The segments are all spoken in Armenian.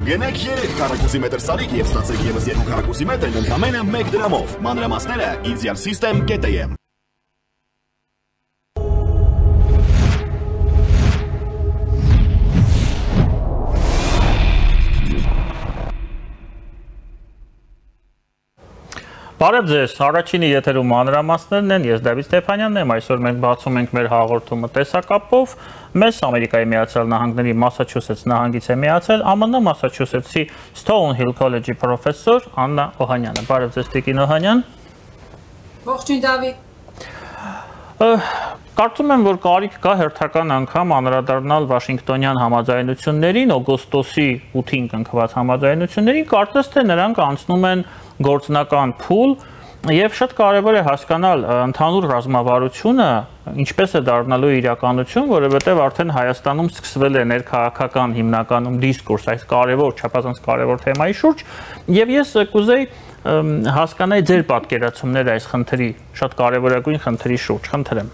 Գնեք 3 քառակուսի մետր սարիկ եւ ստացեք եւս 2 քառակուսի մետր ընդամենը 1 դրամով։ Մանրամասները idealsystem.am Բարև ձեզ, առաջինի եթերում մանրամասներն են, ես Դավիթ Ստեփանյանն եմ, այսօր մենք բացում ենք մեր հաղորդումը տեսակապով, մեզ Ամերիկայի Միացյալ Նահանգների Մասաչուսեթս նահանգից է միացել ԱՄՆ Մասաչուսեթսի Stonehill College-ի պրոֆեսոր Աննա Օհանյանը։ Բարև ձեզ, Տիկին Օհանյան։ Ողջույն Դավիթ։ Կարծում եմ, որ կարիք կա հերթական անգամ անդրադառնալ Վաշինգտոնյան համաձայնություններին, օգոստոսի 8-ին կնքված համաձայնություններին, կարծես թե նրանք անցնում են գործնական փուլ եւ շատ կարեւոր է հասկանալ ընդհանուր ռազմավարությունը ինչպես է դառնալու իրականություն, որովհետեւ արդեն Հայաստանում սկսվել է ներքաղաքական հիմնականում դիսկուրս այս կարեւոր, չափազանց կարեւոր թեմայի շուրջ եւ ես կուզեի հասկանալ ձեր պատկերացումները այս խնդրի, շատ կարեւորագույն խնդրի շուրջ, խնդրեմ։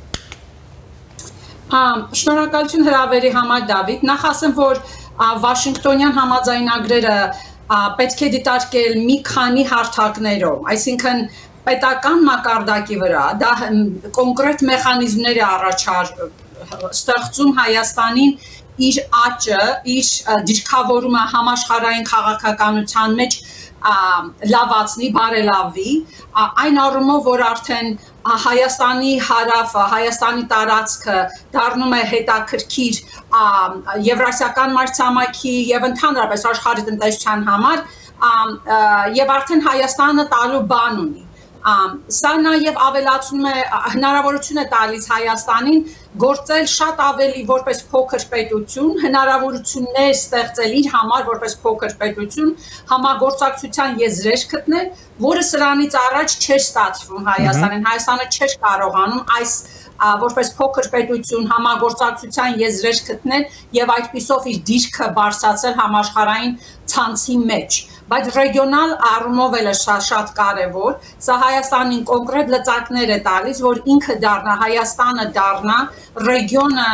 Շնորհակալություն հրավերի համար Դավիթ, նախ ասեմ, որ Վաշինգտոնյան համաձայնագրերը պետք է դիտարկել մի քանի հարթակներով, այսինքն պետական մակարդակի վրա, դա կոնկրետ մեխանիզմներ է ստեղծում Հայաստանին իր աճը, իր դիրքավորումը համաշխարհային քաղաքականության մեջ լավացնի, բարելավի, այն առումով, որ արդեն Հայաստանի հարավը, Հայաստանի տարածքը դառնում է հետաքրքիր Եվրասիական մայրցամաքի եւ ընդհանրապես աշխարհի տնտեսության համար եւ արդեն Հայաստանը տալու բան ունի։ Սա նաև ավելացնում է հնարավորություն է տալիս Հայաստանին գործել շատ ավելի որպես փոքր պետություն, հնարավորություններ ստեղծել իր համար որպես փոքր պետություն, համագործակցության եզրեր գտնել, որը սրանից առաջ չէր ստացվում Հայաստանին։ Հայաստանը չէր կարողանում այս որպես փոքր պետություն համագործակցության եզրեր գտնել եւ այդպիսով իր դիրքը բարձրացնել համաշխարհային ցանցի մեջ, բայց ռեգիոնալ առումով էլ է շատ կարևոր, սա Հայաստանին կոնկրետ լծակներ է տալիս, որ ինքը դառնա, Հայաստանը դառնա ռեգիոնը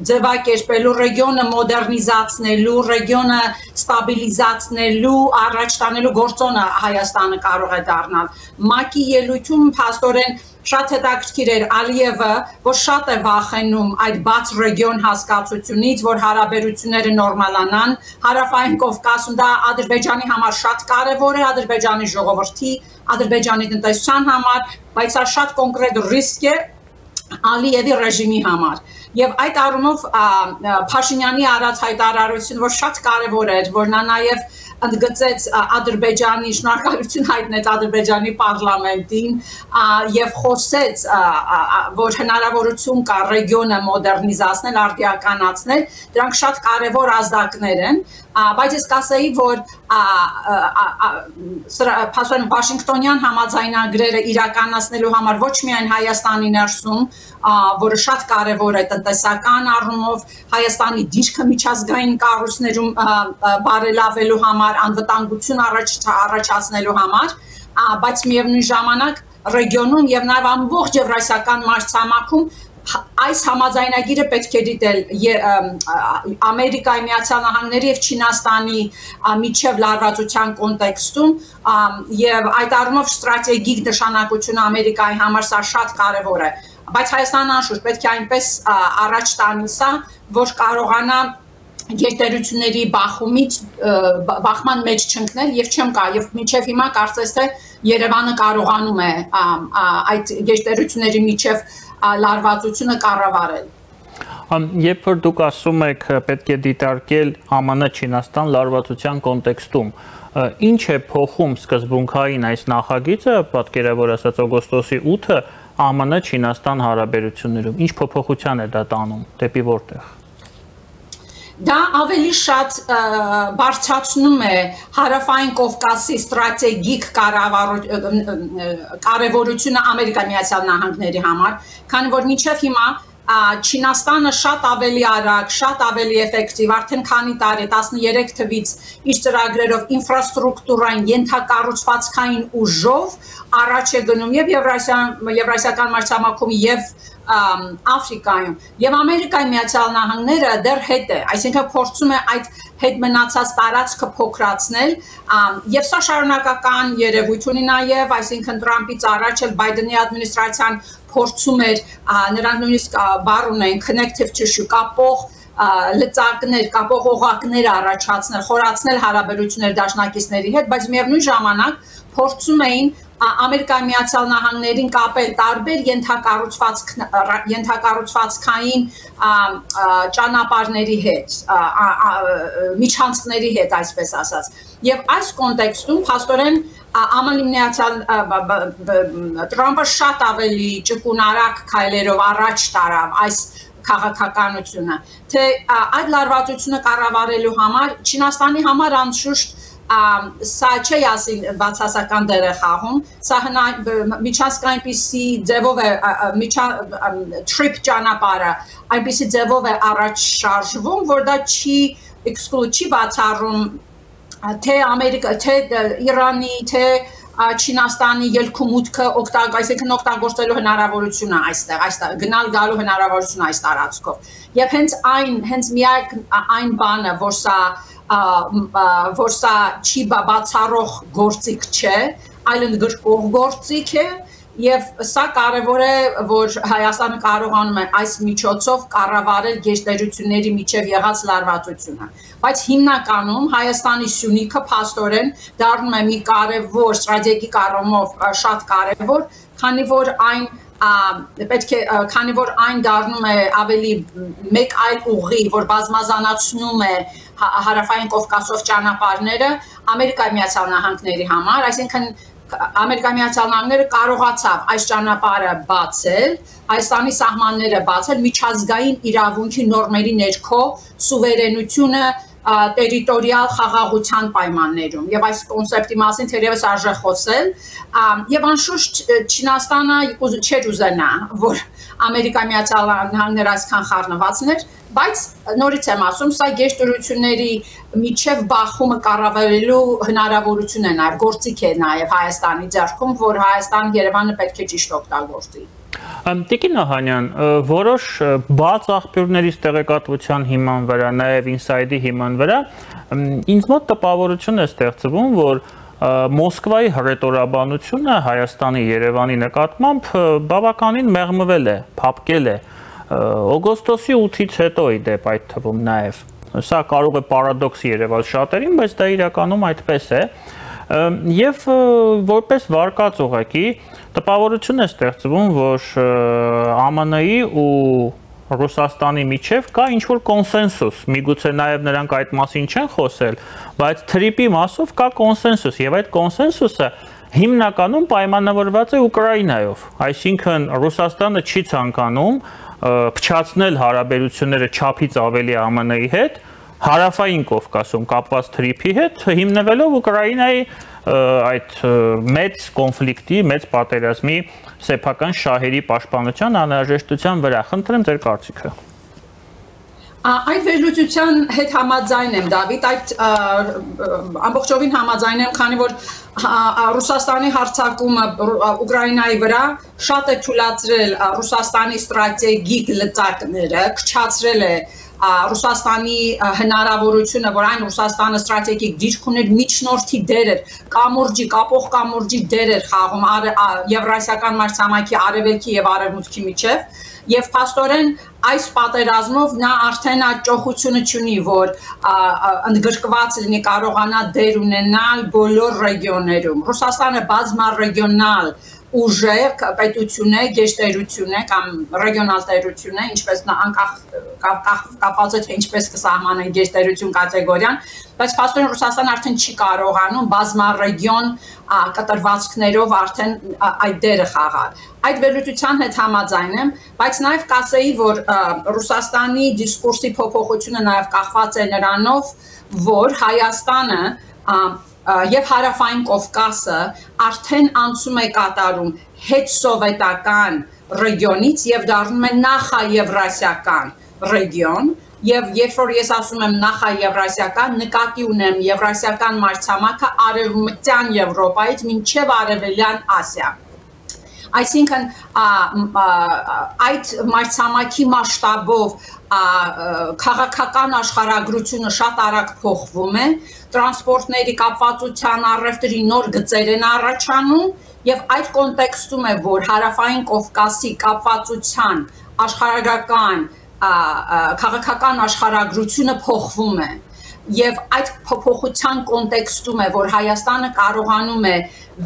ձևակերպելու, ռեգիոնը մոդեռնիզացնելու, ռեգիոնը ստաբիլիզացնելու, առաջ տանելու գործոնը Հայաստանը կարող է դառնալ։ ՄԱԿ-ի ելույթում փաստորեն շատ հետաքրքիր էր Ալիևը, որ շատ է վախենում այդ բաց ռեգիոն հասկացությունից, որ հարաբերությունները նորմալանան, Հարավային Կովկասում դա Ադրբեջանի համար շատ կարևոր է, Ադրբեջանի ժողովրդի, Ադրբեջանի տնտեսության համար, բայց սա շատ կոնկրետ ռիսկ է Ալիևի ռեժիմի համար։ Եվ այդ առումով Փաշինյանի արած հայտարարությունը, որ շատ կարևոր էր, որ նա նաև ընդգծեց Ադրբեջանի, շնորհակալություն հայտնեց Ադրբեջանի պարլամենտին եւ խոսեց, որ հնարավորություն կա ռեգիոնը մոդեռնիզացնել, արդիականացնել, դրանք շատ կարևոր ազդակներ են, բայց ես կասեի, որ Վաշինգտոնյան համաձայնագրերը իրականացնելու համար ոչ միայն Հայաստանի ներսում, որը շատ կարևոր է տնտեսական առումով, Հայաստանի դիրքը միջազգային կառույցներում բարելավելու համար, անվտանգություն առաջացնելու համար, բայց միևնույն ժամանակ ռեգիոնում եւ նաեւ ամբողջ Եվրասիական մայրցամաքում այս համաձայնագիրը պետք է դիտել Ամերիկայի Միացյալ Նահանգների եւ Չինաստանի միջև լարվածության կոնտեքստում եւ այդ առումով ստրատեգիկ նշանակությունը Ամերիկայի համար սա շատ կարեւոր է, բայց Հայաստանը անշուշտ պետք է այնպես առաջ տանի սա, որ կարողանա գերտերությունների բախման մեջ չընկնել եւ չեմ կա եւ մինչեւ հիմա կարծես թե Երևանը կարողանում է այդ գերտերությունների միջև լարվածությունը կառավարել։ Երբ որ դուք ասում եք պետք է դիտարկել ԱՄՆ-Չինաստան լարվածության կոնտեքստում, ինչ է փոխում սկզբունքային այս նախագիծը, պատկերավոր ասած օգոստոսի 8-ը ԱՄՆ-Չինաստան հարաբերություններում, ինչ փոփոխության է դա տանում, դեպի որտեղ։ Դա ավելի շատ բարձրացնում է Հարավային Կովկասի ստրատեգիկ կարևորությունը Ամերիկայի Միացյալ Նահանգների համար, քանի որ մինչև հիմա Չինաստանը շատ ավելի արագ, շատ ավելի էֆեկտիվ, արդեն քանի տարի 13 թվից իր ծրագրերով ինֆրաստրուկտուրային ենթակառուցվածքային ուժով առաջ է գնում եւ Եվրասիական մայրցամաքում եւ Աֆրիկայում եւ Ամերիկայի Միացյալ Նահանգները դեռ հետ է, այսինքն փորձում է այդ հետ մնացած տարածքը փոքրացնել եւ սա շարունակական երևույթ ունի նաեւ, այսինքն Տրամպից առաջ էլ Բայդենի ադմինիստրացիան փորձում էր նրանք նույնիսկ բառ ունեն connective tissue կապող լծակներ, կապող օղակներ առաջացնել, խորացնել հարաբերություններ դաշնակիցների հետ, բայց միևնույն ժամանակ փորձում էին Ամերիկայի Միացյալ Նահանգներին կապել տարբեր ենթակառուցվածքային ճանապարհների հետ, միջանցքների հետ, այսպես ասած։ Եվ այս կոնտեքստում փաստորեն Տրամպը շատ ավելի ճկունարակ քայլերով առաջ տարավ այս քաղաքականությունը, թե այդ լարվածությունը կառավարելու համար Չինաստանի համար անշուշտ սա չի ասին բացասական դեր է խաղում, սա միջանցքային այնպիսի ձևով է trip ճանապարհը, այնպիսի ձևով է առաջ շարժվում, որ դա չի բացառում թե Ամերիկա, թե Իրանի, թե Չինաստանի ելքում մուտքը այսինքն օգտագործելու հնարավորությունը այստեղ գնալ գալու հնարավորությունը այս տարածքով եւ հենց միակ այն բանը որ սա չի բացառող գործիք չէ այլ ընդգրկող գործիք է եւ սա կարեւոր է որ Հայաստանը կարողանում է այս միջոցով կառավարել գերտերությունների միջև եղած լարվածությունը բայց հիմնականում Հայաստանի սյունիքը փաստորեն դառնում է մի կարևոր ստրատեգիկ առումով շատ կարևոր քանի որ այն դառնում է ավելի մեկ այլ ուղի որ բազմազանացնում է հարավային Կովկասով ճանապարհները Ամերիկայի Միացյալ Նահանգների համար այսինքն Ամերիկայի Միացյալ Նահանգները կարողացավ այս ճանապարհը բացել, Հայաստանի սահմանները բացել միջազգային իրավունքի նորմերի ներքո սուվերենությունը տերիտորիալ խաղաղության պայմաններում եւ այս կոնցեպտի մասին թերևս արժե խոսել եւ անշուշտ Չինաստանը չէր ուզենա որ Ամերիկայի Միացյալ Նահանգները այսքան խառնվածներ բայց նորից եմ ասում սա գերտերությունների միջև բախումը կառավարելու հնարավորություն է նաեւ գործիք է նաեւ Հայաստանի ձեռքում որ Երևանը պետք է ճիշտ օգտագործի Տիկին Նահանյան, որոշ բաց աղբյուրներից տեղեկատվության հիման վրա, նաև ինսայդի հիման վրա, ինձ մոտ տպավորություն է ստեղծվում, որ Մոսկվայի հռետորաբանությունը Հայաստանի Երևանի նկատմամբ բավականին մեղմվել է, փափկել է, օգոստոսի 8-ից հետո իդեպ այդ թվում նաև, սա կարող է պարադոքս երևալ շատերին, բայց դա իրականում այդպես է, Եվ որպես վարկած ուղղակի տպավորություն է ստեղծվում, որ ԱՄՆ-ի ու Ռուսաստանի միջև կա ինչ-որ կոնսենսուս, միգուցե նաև նրանք այդ մասին չեն խոսել, բայց թրիպի մասով կա կոնսենսուս, եւ այդ կոնսենսուսը հիմնականում պայմանավորված է Ուկրաինայով, այսինքն Ռուսաստանը չի ցանկանում փչացնել հարաբերությունները չափից ավելի ԱՄՆ-ի հետ, Հարավային Կովկասում կապված թրիփի հետ հիմնվելով Ուկրաինայի այդ մեծ կոնֆլիկտի, մեծ պատերազմի սեփական շահերի պաշտպանության անհրաժեշտության վրա։ Խնդրեմ ձեր կարծիքը։ Այդ վերլուծության հետ համաձայն եմ Դավիթ, այդ ամբողջովին համաձայն եմ, քանի որ Ռուսաստանի հարձակումը Ուկրաինայի վրա շատ է թույլատրել Ռուսաստանի ստրատեգիկ լծակները, քչացրել է Ռուսաստանի հնարավորությունը, որ այն Ռուսաստանը ստրատեգիկ դիրք ուներ միջնորդի դեր էր, կամուրջի, կապող կամուրջի դեր էր խաղում Եվրասիական մայրցամաքի արևելքի եւ արևմուտքի միջև Եվ փաստորեն այս պատերազմով նա արդեն այդ ճոխությունը չունի, որ ընդգրկված լինի կարողանա դեր ունենալ բոլոր ռեգիոններում։ Ռուսաստանը բազմառեգիոնալ ուժեղ պետություն է, գերտերություն է կամ ռեգիոնալ տերություն է, ինչպես անկախ կապված է թե ինչպես կսահմանեն գերտերություն կատեգորիան, բայց փաստորեն Ռուսաստանը արդեն չի կարողանում բազմառեգիոն կտրվածքներով արդեն այդ դերը խաղալ։ Այդ վերլուծության հետ համաձայն եմ, բայց նաև կասեի, որ Ռուսաստանի դիսկուրսի փոփոխությունը նաև կախված է նրանով, որ Հայաստանը եւ Հարավային Կովկասը արդեն անցում է կատարում հետ սովետական ռեգիոնից եւ դառնում է նախաեվրասիական ռեգիոն եւ երբ որ ես ասում եմ նախաեվրասիական նկատի ունեմ եվրասիական մայրցամաքը արևմտյան Եվրոպայից մինչեւ արևելյան Ասիա այսինքն այդ մայրցամաքի մասշտաբով քաղաքական աշխարհագրությունը շատ արագ փոխվում է տրանսպորտների կապվածության առևտրի նոր գծեր են առաջանում եւ այդ կոնտեքստում է որ հարավային Կովկասի կապվածության աշխարհագրական քաղաքական աշխարհագրությունը փոխվում է եւ այդ փոփոխության կոնտեքստում է որ Հայաստանը կարողանում է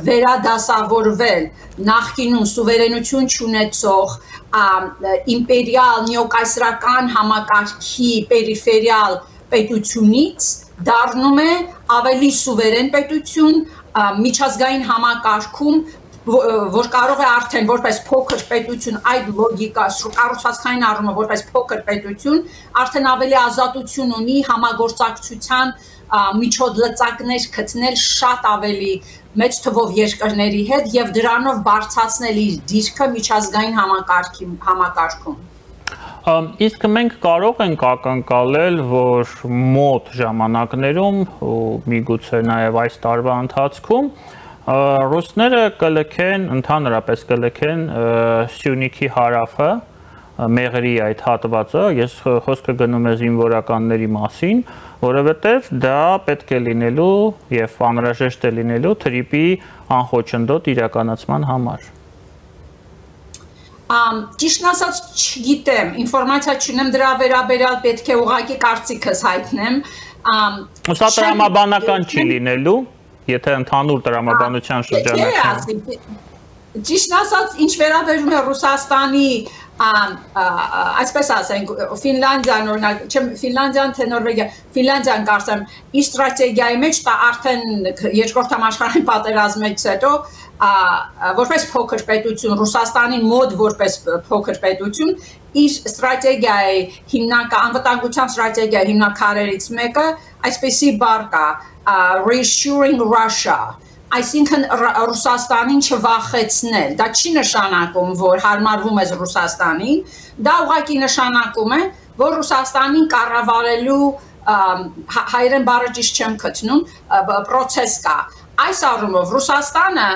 վերադասավորվել նախկինում սուվերենություն չունեցող իմպերիալ նեոկայսրական համակարգի պերիֆերիալ պետությունից դառնում է ավելի սուվերեն պետություն միջազգային համակարգում որ կարող է արդեն որպես փոքր պետություն այդ լոգիկա կառուցվածքային առումով որպես փոքր պետություն արդեն ավելի ազատություն ունի համագործակցության միջոցներ գտնել շատ ավելի մեծ թվով երկրների հետ եւ դրանով բարձրացնել իր դիրքը միջազգային համակարգում Իսկ մենք կարող ենք ակնկալել, որ մոտ ժամանակներում ու միգուցե նաև այս տարվա ընթացքում ռուսները կլքեն, ընդհանրապես կլքեն Սյունիքի հարավը, Մեղրի այդ հատվածը, ես խոսքը գնում է զինվորականների մասին, որովհետև դա պետք է լինելու եւ անհրաժեշտ է լինելու թրիպի անխոչնդոտ իրականացման համար։ Ճիշտն ասած չգիտեմ, ինֆորմացիա չունեմ դրա վերաբերյալ պետք է ուղղակի կարծիքս հայտնեմ։ Սա տրամաբանական չի լինելու, եթե ընդհանուր տրամաբանության շրջանակում։ Ճիշտն ասած, ինչ վերաբերում է Ռուսաստանի, այսպես ասենք, Ֆինլանդիան, օրինակ, չեմ Ֆինլանդիան թե Նորվեգիա, Ֆինլանդիան կարծեմ, իր ստրատեգիայի մեջ դա արդեն երկրորդ համաշխարհային պատերազմից հետո որպես փոքր պետություն Ռուսաստանի մոտ որպես փոքր պետություն իր ստրատեգիայի անվտանգության ստրատեգիայի հիմնաքարերից մեկը այսպեսի բառ կա reassuring Russia այսինքն Ռուսաստանին չվախեցնել դա չի նշանակում որ հարմարվում ես Ռուսաստանին դա ուղղակի նշանակում է որ Ռուսաստանին կառավարելու հայերեն բառը ճիշտ չեմ գտնում process կա այս առումով Ռուսաստանը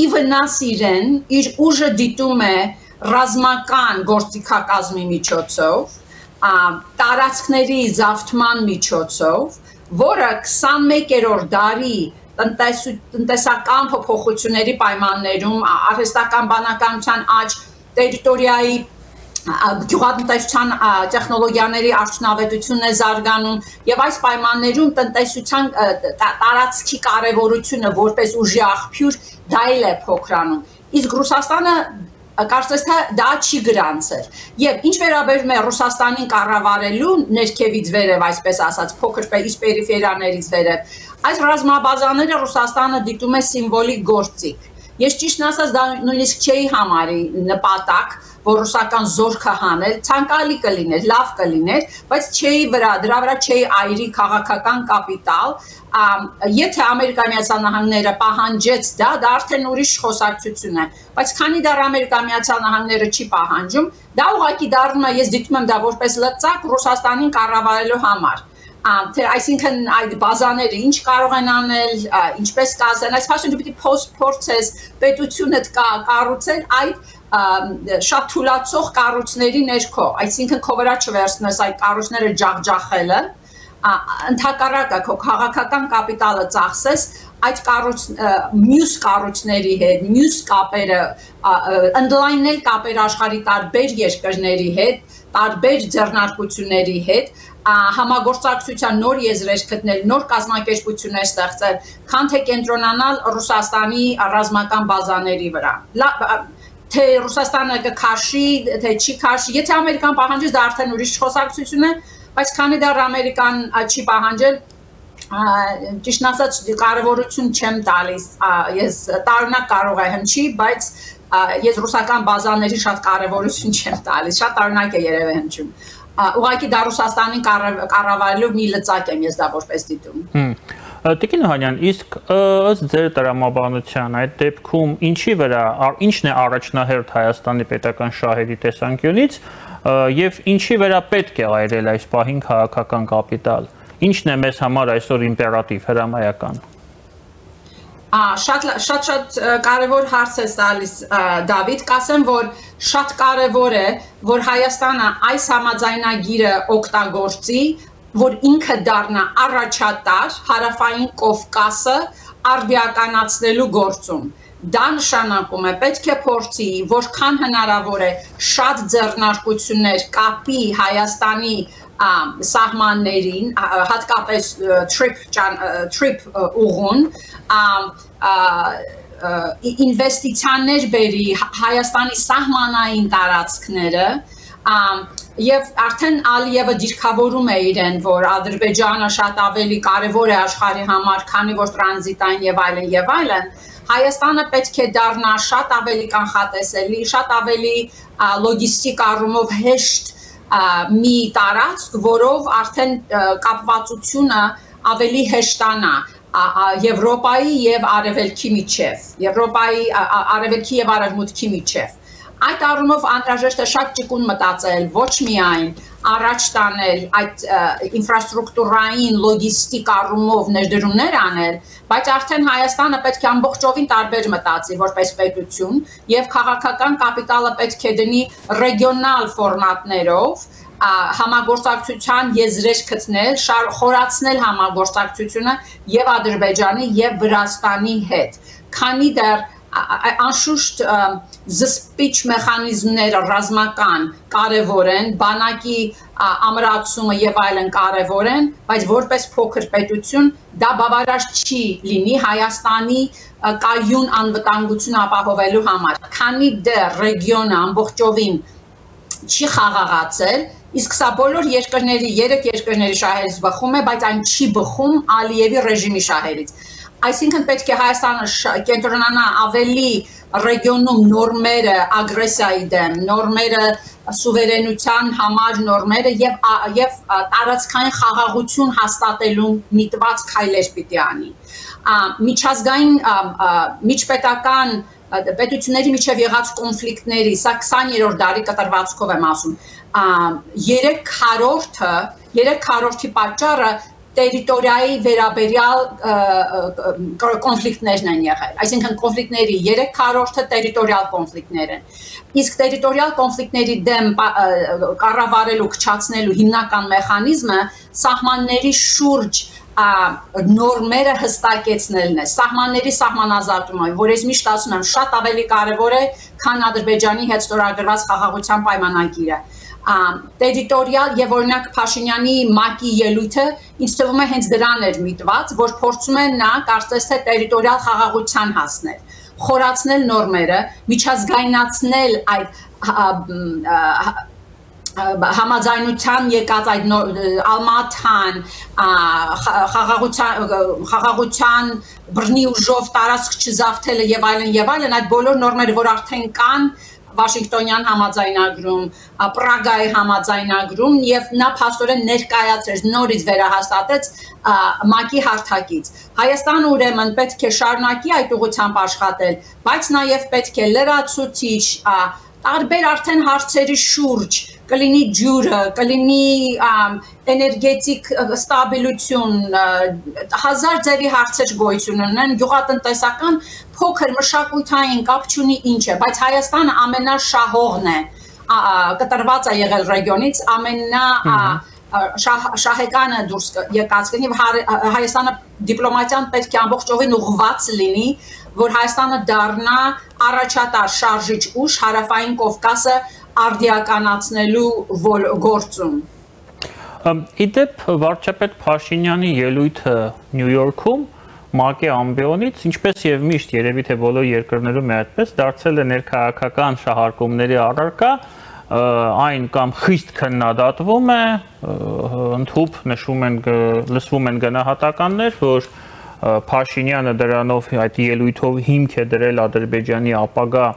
ի վնաս իրեն իր ուժը դիտում է ռազմական գործիքակազմի միջոցով տարածքների զավթման միջոցով որը 21-րդ դարի տնտեսական փոփոխությունների պայմաններում արհեստական բանականության աճ տերիտորիայի գյուղատնտեսության տեխնոլոգիաների արդյունավետությունն է զարգանում եւ այս պայմաններում տնտեսության տարածքի կարեւորությունը որպես ուժի աղբյուր դա էլ է փոքրանում իսկ Ռուսաստանը կարծես թե դա չի գրանցել եւ ինչ վերաբերում է Ռուսաստանին կառավարելու ներքևից վերև այսպես ասած փոքր պերիֆերիաներից վերև այս ռազմաբազաները Ռուսաստանը դիտում է սիմվոլիկ գործիք ես ճիշտն ասած դա նույնիսկ չէի համարի նպատակ որ ռուսական զորքը հանել ցանկալի կլիներ լավ կլիներ բայց չէի դրա վրա չէի այրի քաղաքական կապիտալ եթե Ամերիկայի Միացյալ Նահանգները պահանջեց դա արդեն ուրիշ խոսակցություն է բայց քանի դեռ Ամերիկայի Միացյալ Նահանգները չի պահանջում դա ուղղակի դառնում է ես դիտում եմ դա որպես լծակ Ռուսաստանին կառավարելու համար թե այսինքն այդ բազաները ինչ կարող են անել ինչպես կազեն այս փաստորեն դու պիտի փորձես պետությունդ կառուցել այդ շատ թուլացող կառույցների ներքո այսինքն քո վրա չվերցնես այդ կառույցները ջախջախելը ընդհակառակը քո քաղաքական կապիտալը ծախսես այդ մյուս կառույցների հետ մյուս կապերը ընդլայնել կապեր աշխարհի տարբեր երկրների հետ տարբեր ձեռնարկությունների հետ համագործակցության նոր եզրեր գտնել, նոր կազմակերպություններ ստեղծել, քան թե կենտրոնանալ Ռուսաստանի ռազմական բազաների վրա։ Թե Ռուսաստանը կքաշի, թե չի քաշի, եթե Ամերիկան պահանջի, դա արդեն ուրիշ խոսակցություն է, բայց քանի դեռ Ամերիկան չի պահանջել, ճիշտն ասած կարևորություն չեմ տալիս, ես տարօրինակ կարող է հնչի, բայց ես ռուսական բազաների շատ կարևորություն չեմ տալիս, շատ տարօրինակ է երևի հնչում։ Ուղղակի դա Ռուսաստանին կառավարելու մի լծակ եմ ես դա որպես դիտում։ Տիկին Օհանյան, իսկ ըստ ձեր տրամաբանության այդ դեպքում ինչն է առաջնահերթ Հայաստանի պետական շահերի տեսանկյունից եւ ինչի վրա պետք է այրել այս պահին քաղաքական կապիտալ։ Ինչն է մեզ համար այսօր իմպերատիվ հրամայական։ Շատ կարևոր հարց է տալիս Դավիթ, կասեմ, որ շատ կարևոր է, որ Հայաստանը այս համաձայնագիրը օգտագործի, որ ինքը դառնա առաջատար Հարավային Կովկասը արդիականացնելու գործում։ Դա նշանակում է պետք է փորձի, որքան հնարավոր է շատ ձեռնարկություններ կապի Հայաստանի սահմաններին, հատկապես trip ուղուն, ինվեստիցիաներ բերի Հայաստանի սահմանային տարածքները, եւ արդեն Ալիևը դիրքավորում է իրեն, որ Ադրբեջանը շատ ավելի կարևոր է աշխարհի համար, քանի որ տրանզիտային եւ այլն, Հայաստանը պետք է դառնա շատ ավելի կանխատեսելի, շատ ավելի լոգիստիկ առումով հեշտ մի տարածք, որով արդեն կապվածությունը ավելի հեշտանա Եվրոպայի եւ Արևելքի միջև, Եվրոպայի Արևելքի եւ Արևմուտքի միջև։ Այդ առումով անհրաժեշտ է շատ ճկուն մտածել, ոչ միայն առաջ տանել այդ ինֆրաստրուկտուրային լոգիստիկ առումով ներդրումներ անել, բայց արդեն Հայաստանը պետք է ամբողջովին տարբեր մտածի որպես պետություն եւ քաղաքական կապիտալը պետք է դնի ռեգիոնալ ֆորմատներով համագործակցության եզրեր գտնել, խորացնել համագործակցությունը եւ Ադրբեջանի եւ Վրաստանի հետ, քանի դեռ անշուշտ զսպիչ մեխանիզմները ռազմական կարևոր են, բանակի ամրացումը եւ այլն կարևոր են, բայց որպես փոքր պետություն դա բավարար չի լինի Հայաստանի կայուն անվտանգություն ապահովելու համար, քանի դեռ ռեգիոնը ամբողջովին չի խաղաղացել, իսկ սա բոլոր երկրների, 3 երկրների շահերից բխում է, բայց այն չի բխում Ալիևի ռեժիմի շահերից։ Այսինքն պետք է Հայաստանը կենտրոնանա ավելի ռեգիոնում նորմերը ագրեսիայի դեմ, նորմերը սուվերենության համար նորմերը եւ տարածքային խաղաղություն հաստատելու միտված քայլեր պիտի անի։ Միջազգային միջպետական պետությունների միջև եղած կոնֆլիկտների, սա 20-րդ դարի կտրվածքով եմ ասում, 3/4-ի պատճառը տերիտորիայի վերաբերյալ կոնֆլիկտներն են եղել, այսինքն կոնֆլիկտների 3/4-ը տերիտորիալ կոնֆլիկտներ են, իսկ տերիտորիալ կոնֆլիկտների դեմ կառավարելու, քչացնելու հիմնական մեխանիզմը սահմանների շուրջ նորմերը հստակեցնելն է, սահմանների սահմանազատումը, որ ես միշտ ասում եմ, շատ ավելի կարևոր է, քան Ադրբեջանի հետ ստորագրված խաղաղության պայմանագիրը։ Տերիտորիալ եւ օրինակ Փաշինյանի ՄԱԿ-ի ելույթը ինձ թվում է հենց դրան էր միտված, որ փորձում են նա կարծես թե տերիտորիալ խաղաղության հասնել, խորացնել նորմերը, միջազգայնացնել այդ համաձայնության եկած այդ Ալմատան խաղաղության բռնի ուժով տարածք չզավթելը եւ այլն, այդ բոլոր նորմերը, որ արդեն կան Վաշինգտոնյան համաձայնագրում, Պրագայի համաձայնագրում եւ նա փաստորեն ներկայացրեց, նորից վերահաստատեց ՄԱԿ-ի հարթակից։ Հայաստանը ուրեմն պետք է շարունակի այդ ուղղությամբ աշխատել, բայց նաեւ պետք է լրացուցիչ տարբեր արդեն հարցերի շուրջ կլինի ջուրը, կլինի էներգետիկ ստաբիլություն, հազար ձևի հարցեր գոյություն ունեն, գյուղատնտեսական փոքր մշակութային կապ չունի ինչ է, բայց Հայաստանը ամենաշահողն է, կտրված է եղել ռեգիոնից, շահեկանը դուրս եկած կլինի, Հայաստանը դիպլոմատիան պետք է ամբողջովին ուղղված լինի, որ Հայաստանը դառնա առաջատար շարժիչ ուժ Հարավային Կովկասը արդիականացնելու գործում։ Իդեպ վարչապետ Փաշինյանի ելույթը Նյու Յորքում ՄԱԿ-ի ամբիոնից, ինչպես եւ միշտ երևի թե բոլոր երկրներում է այդպես, դարձել է ներքաղաքական շահարկումների առարկա, այն կամ խիստ քննադատվում է, ընդհուպ լսվում են գնահատականներ, որ Փաշինյանը դրանով այդ ելույթով հիմք է դրել Ադրբեջանի ապագա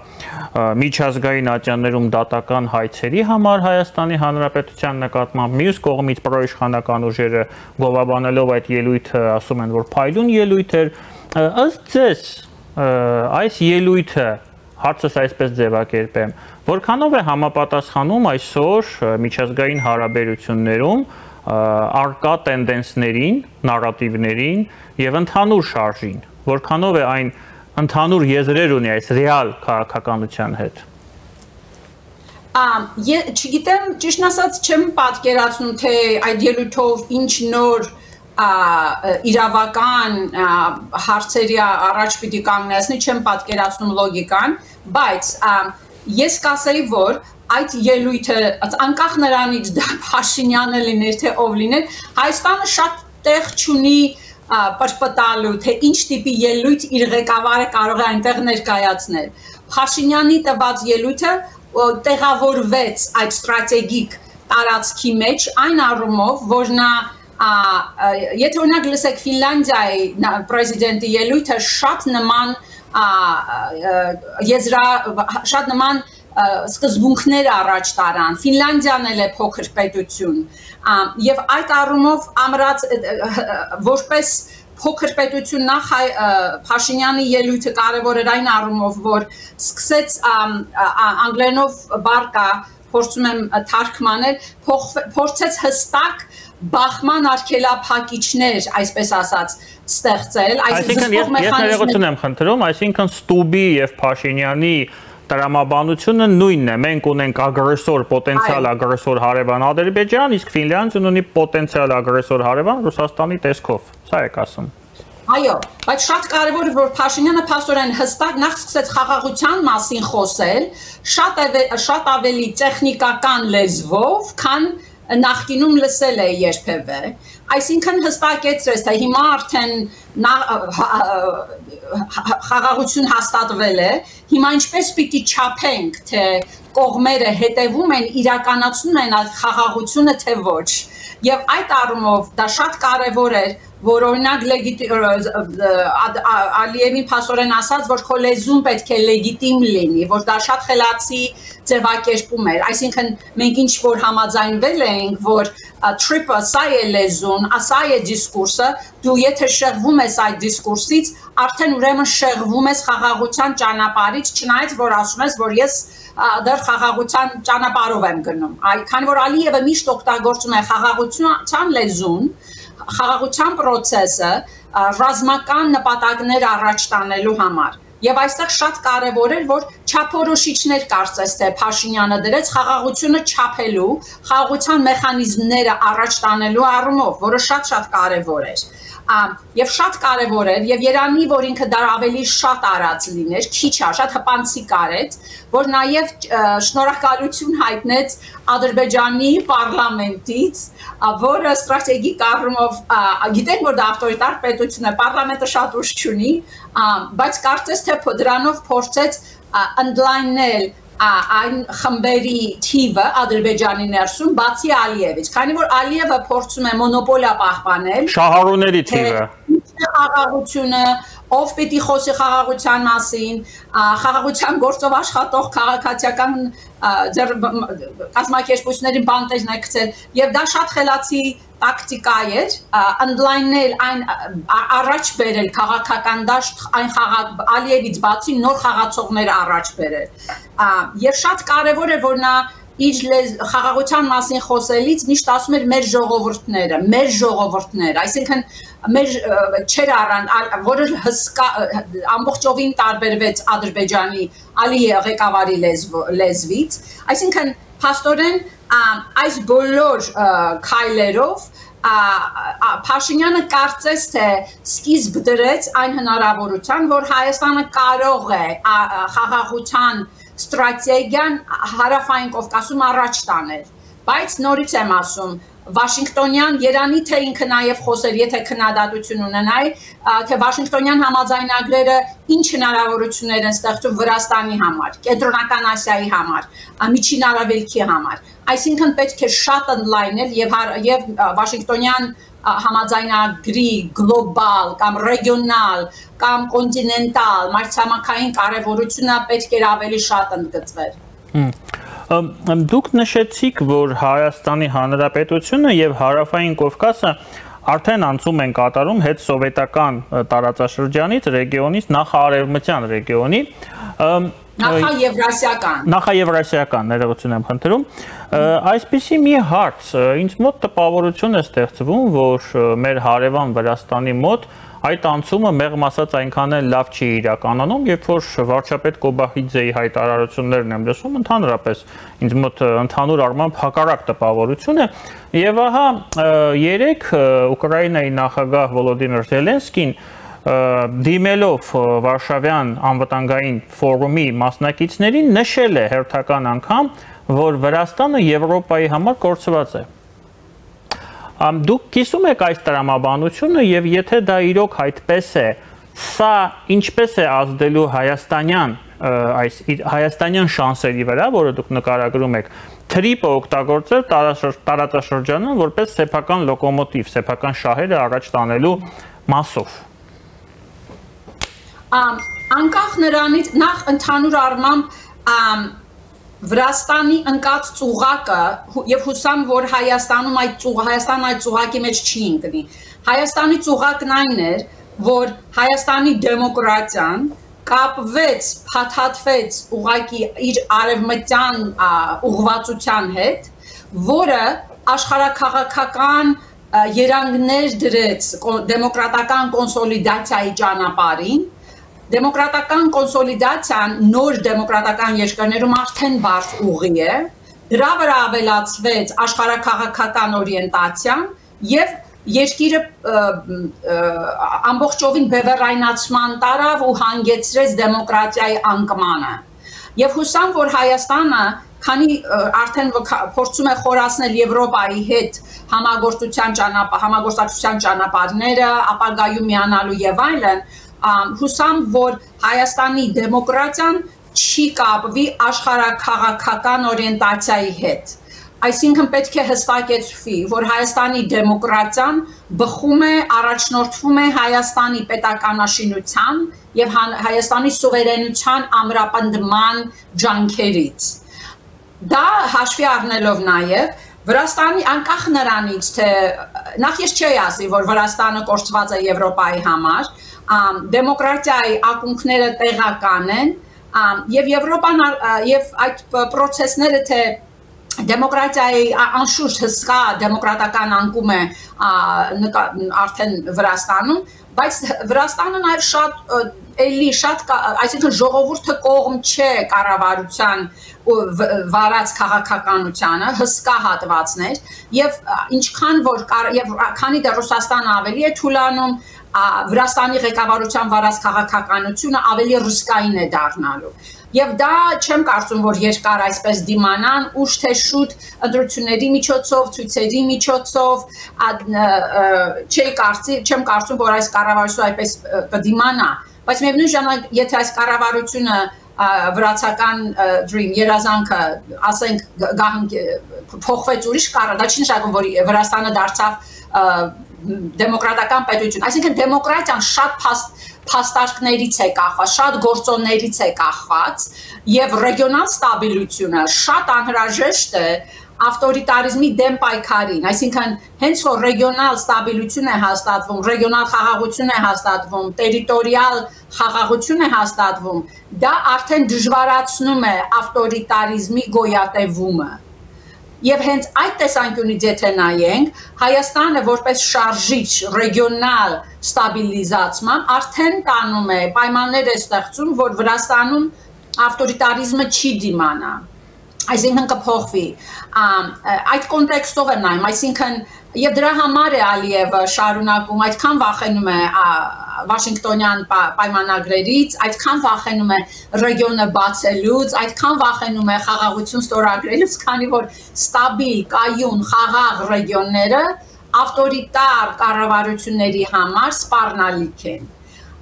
միջազգային ատյաններում դատական հայցերի համար Հայաստանի Հանրապետության նկատմամբ, մյուս կողմից պրոիշխանական ուժերը գովաբանելով այդ ելույթը ասում են, որ փայլուն ելույթ էր, ըստ ձեզ այս ելույթը, հարցս այսպես ձևակերպեմ, որքանով է համապատասխանում այսօր միջազգային հարաբերություններում արկա տենդենսներին, նարատիվներին եւ ընդհանուր շարժին, որքանով է այն ընդհանուր եզրեր ունի այս ռեալ քաղաքականության հետ։ Չգիտեմ, ճիշտ ասած չեմ պատկերացնում, թե այդ ելույթով ինչ նոր իրավական հարցերի առաջ պիտի կանգնեցնի, չեմ պատկերացնում լոգիկան, բայց ես կասեի, որ այդ ելույթը անկախ նրանից դա Փաշինյանը լիներ, թե ով լիներ, Հայաստանը շատ տեղ չունի պրպտալու, թե ինչ տիպի ելույթ իր ղեկավարը կարող է այնտեղ ներկայացնել։ Փաշինյանի տված ելույթը տեղավորվեց այդ ստրատեգիկ տարածքի մեջ այն առումով, որ նա եթե օրինակ լսեք Ֆինլանդիայի պրեզիդենտի ելույթը շատ նման սկզբունքներ առաջ տարան, Ֆինլանդիան էլ է փոքր պետություն, եւ այդ առումով ամրած որպես փոքր պետություն նախ Փաշինյանի ելույթը կարևոր էր այն առումով, որ սկսեց անգլերենով բառ կա, փորձում եմ թարգմանել, փորձեց հստակ բախման արգելափակիչներ, այսպես ասած, ստեղծել, այսինքն ես ներողություն եմ խնդրում, այսինքն Ստուբի եւ Փաշինյանի տրամաբանությունը նույնն է, մենք ունենք ագրեսոր, պոտենցիալ ագրեսոր հարևան Ադրբեջան, իսկ Ֆինլանդիան ունի պոտենցիալ ագրեսոր հարևան Ռուսաստանի տեսքով, սա եք ասում։ Այո, բայց շատ կարևոր է, որ Փաշինյանը փաստորեն հստակ նախ սկսեց խաղաղության մասին խոսել, շատ ավելի տեխնիկական լեզվով, քան նախկինում լսել է երբևէ, այսինքն հստակեցրեց, թե հիմա արդեն խաղաղություն հաստատվել է, հիմա ինչպես պիտի չափենք, թե կողմերը հետևում են, իրականացնում են այդ խաղաղությունը, թե ոչ, եւ այդ առումով դա շատ կարևոր էր, որ օրինակ Ալիևին փաստորեն ասաց, որ քո լեզուն պետք է լեգիտիմ լինի, որ դա շատ խելացի ձևակերպում էր, այսինքն մենք ինչ որ համաձայնվել էինք, որ trip-ը սա է լեզուն, սա է դիսկուրսը, դու եթե շեղվում ես այդ դիսկուրսից, արդեն ուրեմն շեղվում ես խաղաղության ճանապարհից, չնայած որ ասում ես, որ ես դեռ խաղաղության ճանապարհով եմ գնում, քանի որ Ալիևը միշտ օգտագործում է խաղաղության լեզուն, խաղաղության process-ը ռազմական նպատակներ առաջ տանելու համար։ Եվ այստեղ շատ կարևոր էր, որ չափորոշիչներ կարծես թե Փաշինյանը դրեց խաղաղությունը չափելու, խաղաղության մեխանիզմները առաջ տանելու առումով, որը շատ կարևոր էր։ Եվ շատ կարևոր էր, եւ Երանի, որ ինքը դա ավելի շատ արած լիներ, քիչ շատ հպանցիկ արեց, որ նաեւ շնորհակալություն հայտնեց Ադրբեջանի պարլամենտից, որը ստրատեգիկ առումով գիտենք, որ դա ավտորիտար պետություն է, պարլամենտը շատ ուժ չունի, բայց կարծես թե դրանով փորձեց ընդլայնել այն խմբերի թիվը Ադրբեջանի ներսում բացի Ալիևից, քանի որ Ալիևը փորձում է մոնոպոլիա պահպանել շահառուների թիվը, խաղաղությունը, ով պիտի խոսի խաղաղության մասին, խաղաղության գործով աշխատող քաղաքացիական կազմակերպությունների բանտերն է գցել, եւ դա շատ խելացի տակտիկա էր, ընդլայնել այն առաջ բերել քաղաքական դաշտ, այն Ալիևից բացի նոր խաղացողներ առաջ բերել, եւ շատ կարեւոր է, որ նա իր խաղաղության մասին խոսելից միշտ ասում էր մեր ժողովուրդները, այսինքն մեր չեր առան, որը ամբողջովին տարբերվեց Ադրբեջանի Ալիևի ղեկավարի լեզվից, այսինքն փաստորեն այս բոլոր քայլերով Փաշինյանը կարծես թե սկիզբ դրեց այն հնարավորության, որ Հայաստանը կարող է խաղաղության ստրատեգիան հարավային Կովկասում առաջ տանել, բայց նորից եմ ասում, Վաշինգտոնյան Երանի թե ինքը նաև խոսեր, եթե քննադատություն ունենայի, թե Վաշինգտոնյան համաձայնագրերը ինչ հնարավորություններ են ստեղծում Վրաստանի համար, Կենտրոնական Ասիայի համար, Միջին Արևելքի համար, այսինքն պետք է շատ ընդլայնել եւ Վաշինգտոնյան համաձայնագրի գլոբալ կամ ռեգիոնալ կամ կոնտինենտալ մայրցամաքային կարևորությունը պետք էր ավելի շատ ընդգծվեր։ Դուք նշեցիք, որ Հայաստանի Հանրապետությունը եւ Հարավային Կովկասը արդեն անցում են կատարում հետ սովետական տարածաշրջանից, ռեգիոնից նախարևմտյան ռեգիոնի, նախաեվրասիական, ներողություն եմ խնդրում, այսպիսի մի հարց, ինձ մոտ տպավորություն է ստեղծվում, որ մեր հարևան Վրաստանի մոտ այդ անցումը մեղմ ասած այնքան էլ լավ չի իրականանում, երբ որ վարչապետ Կոբախիձեի հայտարարություններն եմ լսում, ընդհանրապես ինձ մոտ ընդհանուր առմամբ հակառակ տպավորություն է, եւ ահա երեք Ուկրաինայի նախագահ Վոլոդիմիր Զելենսկին դիմելով Վարշավյան անվտանգային ֆորումի մասնակիցներին նշել է հերթական անգամ, որ Վրաստանը Եվրոպայի համար կորցված է։ Դուք կիսում եք այս տրամաբանությունը եւ եթե դա իրոք այդպես է, սա ինչպես է ազդելու հայաստանյան շանսերի վրա, որը դուք նկարագրում եք, թրիպը օգտագործել տարածաշրջանում որպես սեփական լոկոմոտիվ, սեփական շահերը առաջ տանելու մասով։ Անկախ նրանից նախ ընդհանուր առմամբ Վրաստանի ընկած ծուղակը եւ հուսամ, որ Հայաստանում այդ ծուղակի մեջ չի ընկնի։ Հայաստանի ծուղակն այն էր, որ Հայաստանի դեմոկրատիան կապվեց, փաթաթվեց ուղղակի իր արևմտյան ուղղվածության հետ, որը աշխարհաքաղաքական երանգներ դրեց դեմոկրատական կոնսոլիդացիայի ճանապարհին։ Դեմոկրատական կոնսոլիդացիան նոր դեմոկրատական երկրներում արդեն բարդ ուղի է, դրա վրա ավելացվեց աշխարհաքաղաքական օրիենտացիան եւ երկիրը ամբողջովին բևեռայնացման տարավ ու հանգեցրեց դեմոկրատիայի անկմանը։ Եվ հուսամ, որ Հայաստանը, քանի արդեն փորձում է խորացնել Եվրոպայի հետ համագործակցության ճանապարհները, ապագայում միանալու եւ այլն, հուսամ, որ Հայաստանի դեմոկրատիան չի կապվի աշխարհաքաղաքական օրիենտացիայի հետ։ Այսինքն պետք է հստակեցվի, որ Հայաստանի դեմոկրատիան բխում է, առաջնորդվում է Հայաստանի պետականաշինության եւ Հայաստանի սուվերենության ամրապնդման ջանքերից։ Դա հաշվի առնելով նաեւ Վրաստանի անկախ նրանից, թե նախ ես չի ասի, որ Վրաստանը կորցված է Եվրոպայի համար, դեմոկրատիայի ակունքները տեղական են եւ Եվրոպան եւ այդ process-ները թե դեմոկրատիայի անշուշտ հսկա դեմոկրատական անկում է արդեն Վրաստանում, բայց Վրաստանը նաեւ շատ այսինքն ժողովուրդը կողմ չէ կառավարության վարած քաղաքականությանը, հսկա հատվածներ եւ ինչքան որ եւ քանի դեռ Ռուսաստանը ավելի է թուլանում, Վրաստանի ղեկավարության վարած քաղաքականությունը ավելի ռիսկային է դառնալու։ Եւ դա չեմ կարծում, որ երկար այսպես դիմանան, ուշ թե շուտ ընտրությունների միջոցով, ցույցերի միջոցով, չեմ կարծում, որ այս կառավարությունը այդպես կդիմանա, բայց միևնույն ժամանակ, եթե այս կառավարությունը վրացական երազանքը, ասենք, փոխվեց ուրիշ դա չի նշանակում, որ Վրաստանը դարձավ դեմոկրատական պետություն, այսինքն դեմոկրատիան շատ փաստարկներից է կախված, շատ գործոններից է կախված եւ ռեգիոնալ ստաբիլությունը շատ անհրաժեշտ է ավտորիտարիզմի դեմ պայքարին, այսինքն հենց որ ռեգիոնալ ստաբիլություն է հաստատվում, ռեգիոնալ խաղաղություն է հաստատվում, տերիտորիալ խաղաղություն է հաստատվում, դա արդեն դժվարացնում է ավտորիտարիզմի գոյատևումը։ Եվ հենց այդ տեսանկյունից եթե նայենք, Հայաստանը որպես շարժիչ ռեգիոնալ ստաբիլիզացման արդեն տանում է, պայմաններ է ստեղծում, որ Վրաստանում ավտորիտարիզմը չի դիմանա, այսինքն կփոխվի, այդ կոնտեքստով եմ նայում, այսինքն եւ դրա համար է Ալիևը շարունակում, այդքան վախենում է Վաշինգտոնյան պայմանագրերից, այդքան վախենում է ռեգիոնը բացելուց, այդքան վախենում է խաղաղություն ստորագրելուց, քանի որ ստաբիլ, կայուն, խաղաղ ռեգիոնները ավտորիտար կառավարությունների համար սպառնալիք են։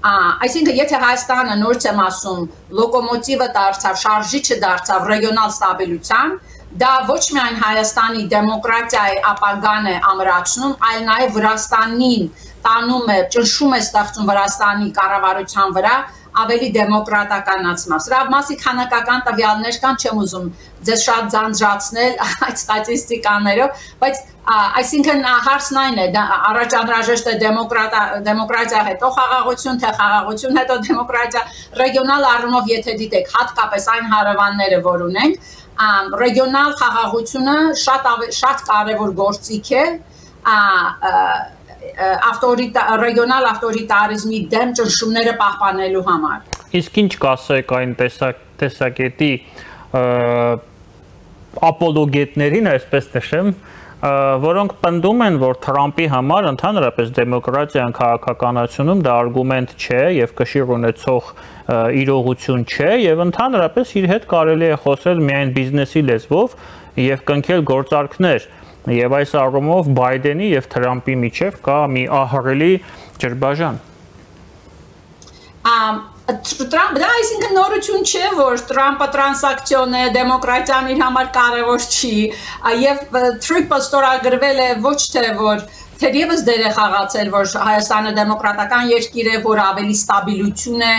Այսինքն եթե Հայաստանը նորից եմ ասում, լոկոմոտիվը դարձավ, շարժիչը դարձավ ռեգիոնալ ստաբիլության, դա ոչ միայն Հայաստանի դեմոկրատիայի ապագան է ամրացնում, այլ նաև Վրաստանին տանում է, ճնշում է ստեղծում Վրաստանի կառավարության վրա ավելի դեմոկրատականացման։ Սրա մասի քանակական տվյալներ կան, չեմ ուզում ձեզ շատ ձանձրացնել այդ ստատիստիկաներով, բայց այսինքն հարցն այն է, առաջ անհրաժեշտ է դեմոկրատիա հետո խաղաղություն, թե խաղաղություն հետո դեմոկրատիա, ռեգիոնալ առումով եթե դիտեք, հատկապես այն հարևանները, որ ունենք, ռեգիոնալ խաղաղությունը շատ կարևոր գործիք է ռեգիոնալ ավտորիտարիզմի դեմ ճնշումները պահպանելու համար։ Իսկ ինչ կասեք այն տեսակետի ապոլոգետներին, այսպես նշեմ, որոնք պնդում են, որ Թրամփի համար ընդհանրապես դեմոկրատիան քաղաքականությունում դա արգումենտ չէ եւ կշիռ ունեցող իրողություն չէ եւ ընդհանրապես իր հետ կարելի է խոսել միայն բիզնեսի լեզվով եւ կնքել գործարքներ եւ այս առումով Բայդենի եւ Թրամփի միջեւ կա մի ահռելի ջրբաժան։ Դա այսինքն նորություն չէ, որ Թրամփը տրանսակցիոն է, դեմոկրատիան իր համար կարևոր չի, եւ Թրամփը ստորագրվել է ոչ թե որ թերևս դեր է խաղացել, որ Հայաստանը դեմոկրատական երկիր է, որ ավելի ստաբիլություն է,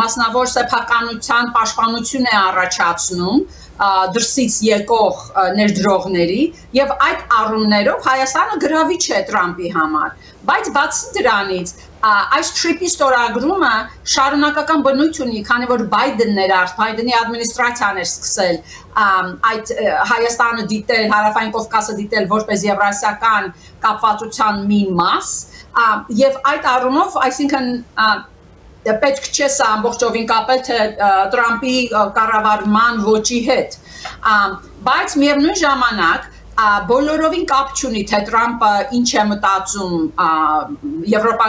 մասնավոր սեփականության պաշտպանություն է առաջացնում դրսից եկող ներդրողների եւ այդ առումներով Հայաստանը գրավիչ է Թրամփի համար, բայց բացի դրանից այս Թրամփի ստորագրումը շարունակական բնույթ ունի, քանի որ Բայդենի ադմինիստրացիան էր սկսել այդ Հայաստանը դիտել, Հարավային Կովկասը դիտել որպես եվրասիական կապվածության մի մաս եւ այդ առումով, այսինքն պետք չէ սա ամբողջովին կապել թե Թրամփի կառավարման ոճի հետ, բայց միևնույն ժամանակ բոլորովին կապ չունի թե Թրամփը ինչ է մտածում Եվրոպա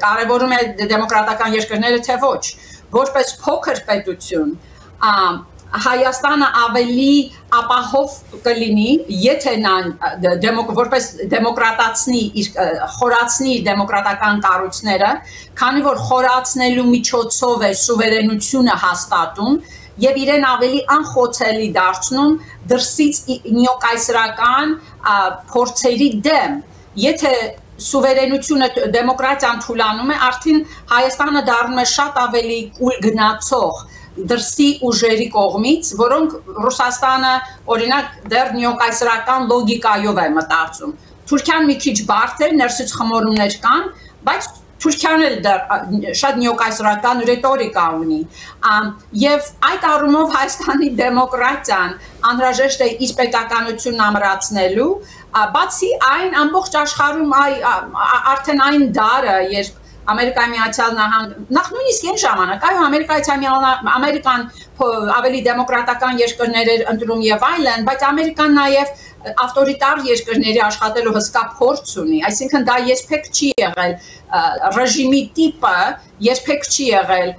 կարևորում է դեմոկրատական երկրները թե ոչ, որպես փոքր պետություն Հայաստանը ավելի ապահով կլինի, եթե նա որպես դեմոկրատացնի, խորացնի դեմոկրատական կառույցները, քանի որ խորացնելու միջոցով է սուվերենությունը հաստատում եւ իրեն ավելի անխոցելի դարձնում դրսից նյոկայսրական փորձերի դեմ, եթե սուվերենությունը դեմոկրատիան թուլանում է, արդեն Հայաստանը դառնում է շատ ավելի կուլ գնացող դրսի ուժերի կողմից, որոնք Ռուսաստանը օրինակ դեռ նյոկայսրական լոգիկայով է մտածում։ Թուրքիան մի քիչ բարդ է, ներսից խմորումներ կան, բայց Թուրքիան էլ դեռ շատ նյոկայսրական ռետորիկա ունի։ Եվ այդ առումով Հայաստանի դեմոկրատիան անհրաժեշտ է իր պետականությունն ամրացնելու, բացի այն ամբողջ աշխարհում արդեն այն դարը, երբ Ամերիկայի Միացյալ Նահանգները, նախ նույնիսկ այն ժամանակ, Ամերիկան ավելի դեմոկրատական երկրներ էր ընտրում եւ այլն, բայց Ամերիկան նաեւ ավտորիտար երկրների աշխատելու հսկա փորձ ունի, այսինքն դա երբեք չի եղել ռեժիմի տիպը, երբեք չի եղել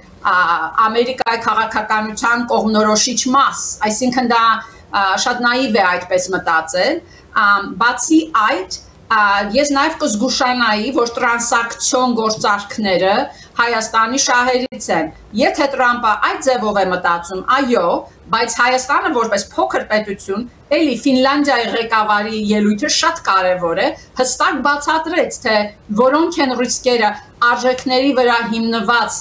Ամերիկայի քաղաքականության կողմնորոշիչ մաս, այսինքն դա շատ նաիվ է այդպես մտածել, բացի այդ ես նաև կզգուշանայի, որ տրանսակցիոն գործարքները Հայաստանի շահերից են։ Եթե Թրամփը այդ ձևով է մտածում, այո, բայց Հայաստանը որպես փոքր պետություն, էլի Ֆինլանդիայի ղեկավարի ելույթը շատ կարևոր է, հստակ բացատրեց, թե որոնք են ռիսկերը արժեքների վրա հիմնված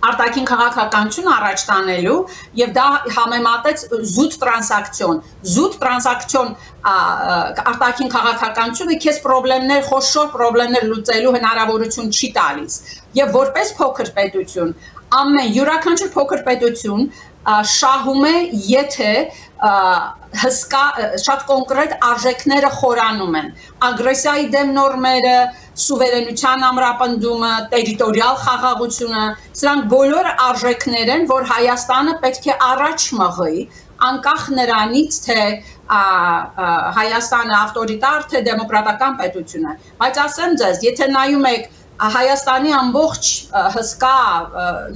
արտաքին քաղաքականություն առաջ տանելու եւ դա համեմատեց զուտ տրանսակցիոն արտաքին քաղաքականությունը քեզ խոշոր խնդիրներ լուծելու հնարավորություն չի տալիս եւ որպես փոքր պետություն յուրաքանչյուր փոքր պետություն շահում է, եթե հսկա շատ կոնկրետ արժեքները խորանում են, ագրեսիայի դեմ նորմերը, սուվերենության ամրապնդումը, տերիտորիալ խաղաղությունը, սրանք բոլոր արժեքներ են, որ Հայաստանը պետք է առաջ մղի, անկախ նրանից, թե Հայաստանը ավտորիտար, թե դեմոկրատական պետություն է, բայց ասեմ ձեզ, եթե նայում եք Հայաստանի ամբողջ հսկա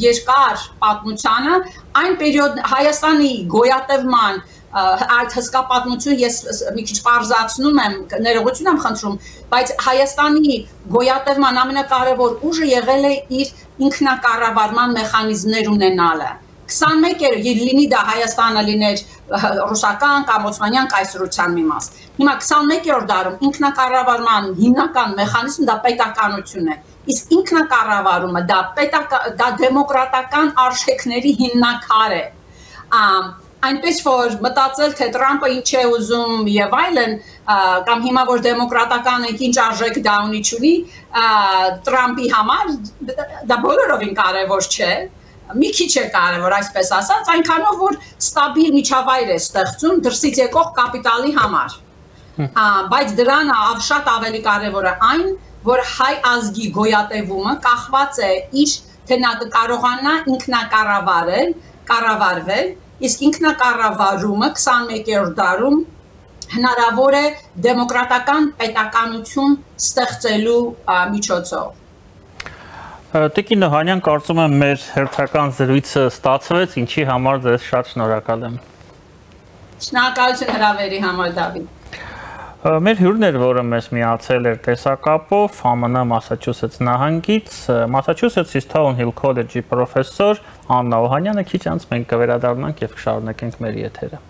երկար պատմությանը, այն պերիոդ Հայաստանի գոյատևման այդ հսկա պատմություն ես մի քիչ պարզացնում եմ, ներողություն եմ խնդրում, բայց Հայաստանի գոյատևման ամենակարևոր ուժը եղել է իր ինքնակառավարման մեխանիզմներ ունենալը, 21 լինի դա Հայաստանը լիներ ռուսական կամ օսմանյան կայսրության մի մաս։ Հիմա 21-րդ դարում ինքնակառավարման հիմնական մեխանիզմը դա պետականությունն է։ Իսկ ինքնակառավարումը դա դեմոկրատական արժեքների հիմնաքար է։ Այնպես որ մտածել թե Տրամպը ինչ է ուզում եւ այլն կամ հիմա որ դեմոկրատական ենք ինչ արժեք դա ունի չունի Տրամպի համար դա բոլորովին կարեւոր չէ մի քիչ է կարեւոր այսպես ասած այնքանով որ ստաբիլ միջավայր է ստեղծում դրսից եկող կապիտալի համար բայց դրան շատ ավելի կարեւոր է այն որ հայ ազգի գոյատևումը կախված է իր թե նա կարողանա կառավարվել Իսկ ինքնակառավարումը 21-րդ դարում հնարավոր է դեմոկրատական պետականություն ստեղծելու միջոցով։ Տիկին Նոհանյան, կարծում եմ մեր հերթական զրույցը ստացվեց, ինչի համար ձեզ շատ շնորհակալ եմ։ Շնորհակալություն հրավերի համար, Դավիթ։ Մեր հյուրն էր, որը մեզ միացել էր տեսակապով ԱՄՆ Մասաչուսեթս նահանգից, Մասաչուսեթս Թոունհիլ քոլեջի պրոֆեսոր Աննա Օհանյանը քիչ անց մենք կվերադառնանք եւ կշարունակենք մեր եթերը։